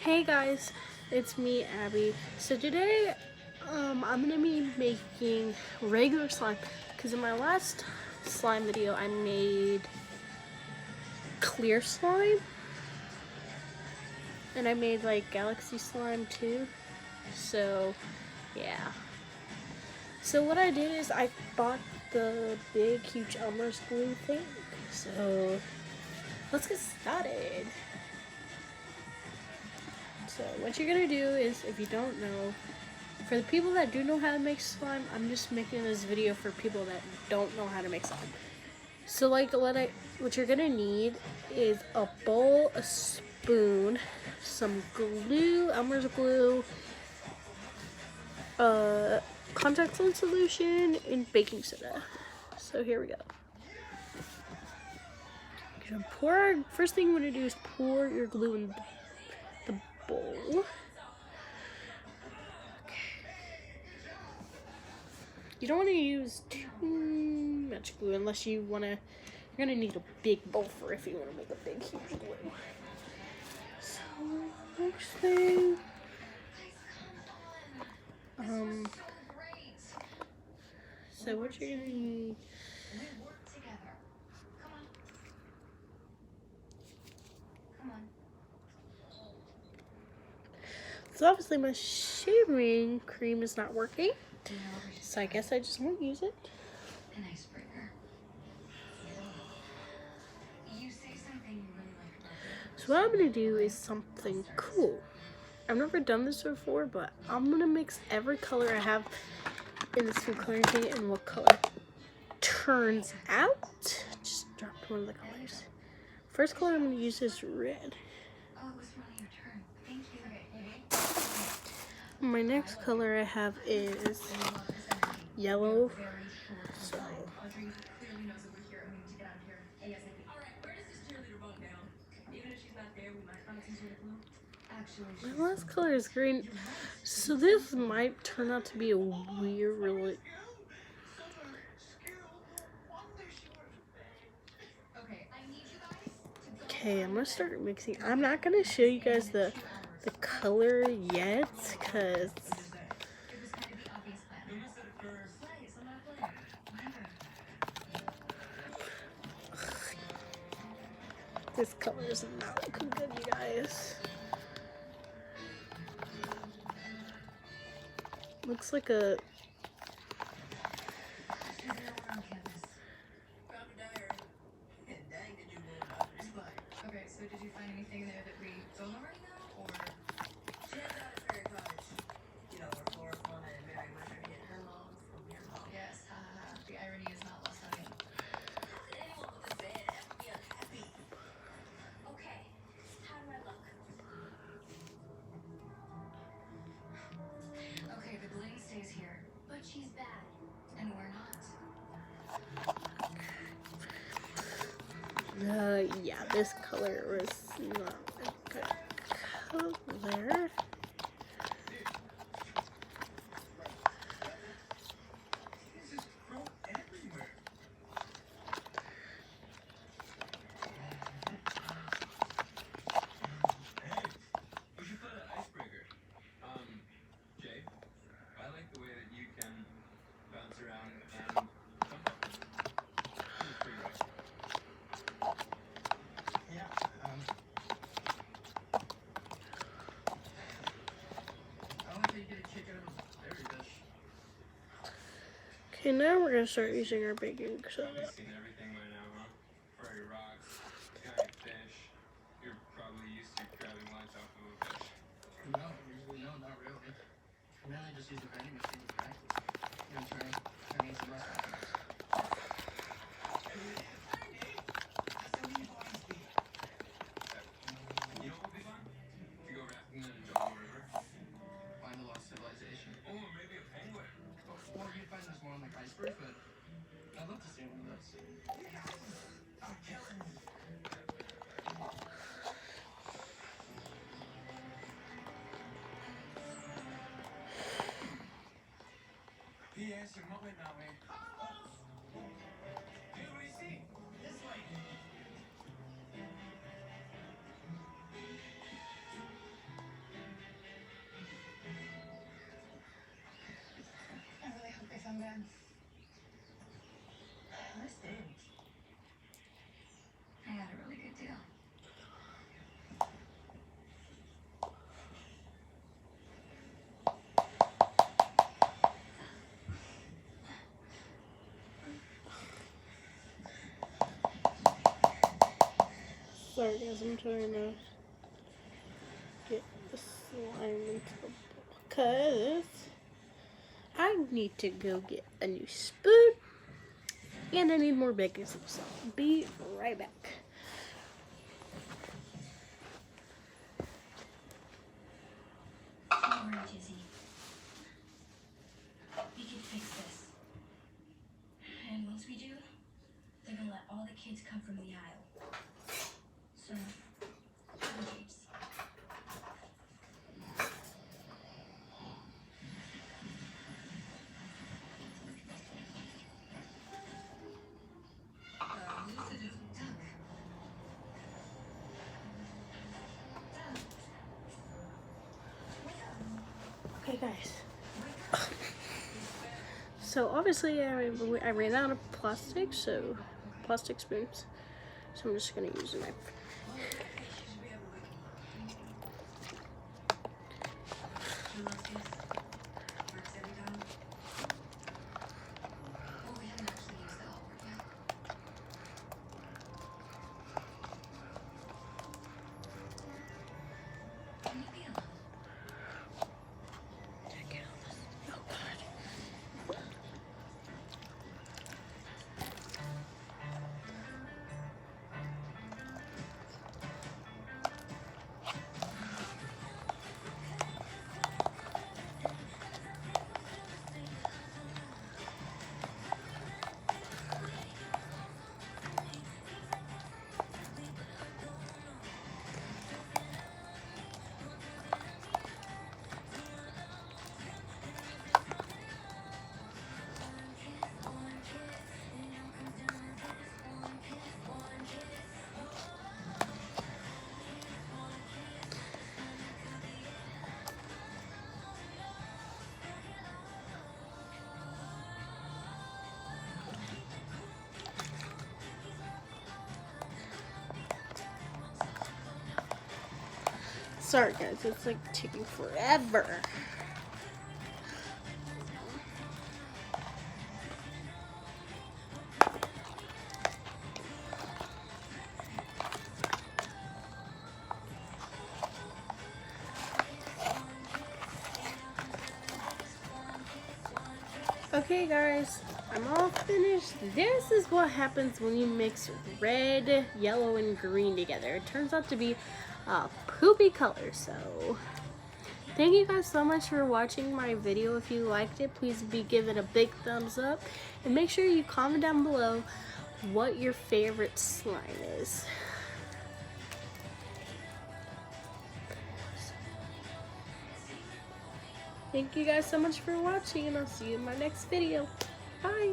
Hey guys, it's me, Abby. So today, I'm gonna be making regular slime because in my last slime video, I made clear slime and I made like galaxy slime too. So, yeah. So what I did is I bought the big, huge Elmer's glue thing. So let's get started. So what you're gonna do is, if you don't know, for the people that do know how to make slime, I'm just making this video for people that don't know how to make slime. So like what you're gonna need is a bowl, a spoon, some glue, Elmer's glue, contact lens solution, and baking soda. So here we go. First thing you want to do is pour your glue in the bowl. You don't want to use too much glue unless you want to. You're gonna need a big bowl for if you want to make a big, huge glue. So next thing, so what you're gonna need. So obviously my shaving cream is not working, so I guess I just won't use it. So what I'm gonna do is something cool. I've never done this before, but I'm gonna mix every color I have in this food coloring thing and what color turns out. Just dropped one of the colors. First color I'm gonna use is red. My next color I have is yellow. So my last color is green. So this might turn out to be a weird really. Okay, I'm gonna start mixing. I'm not gonna show you guys the color yet, cause this color is not looking good, you guys. Looks like a. Okay, so did you find anything there that we don't know right now, or? Yes, the irony is not lost on me. Okay, how do I look? Okay, the bling stays here, But she's bad. and we're not. Yeah, this color was not a good color. Okay, now we're gonna start using our baking soda. No, usually no, not really. I mainly just use the vending machine to practice. You know, turning some recipes. You know what would be fun? To go rafting in the Jungle River. Find a lost civilization. Or maybe a penguin. Or you'd find this more on like icebergs, but I'd love to see one of those. I'm killing you. Yes, you're moving that way. Do you see? This way. Dad. Listen. I had a really good deal. Sorry guys, I'm trying to get the slime into the bowl because I need to go get a new spoon and I need more baking soda. So be right back. Don't worry, Jizzy. We can fix this. And once we do, they're gonna let all the kids come from the aisle. So, please. Okay guys. So obviously I ran out of plastic spoons. So I'm just gonna use a knife. Sorry guys, it's like taking forever. Okay guys, I'm all finished. This is what happens when you mix red, yellow, and green together. It turns out to be a poopy color. So thank you guys so much for watching my video. If you liked it, please give it a big thumbs up. And make sure you comment down below what your favorite slime is. Thank you guys so much for watching, and I'll see you in my next video. Bye!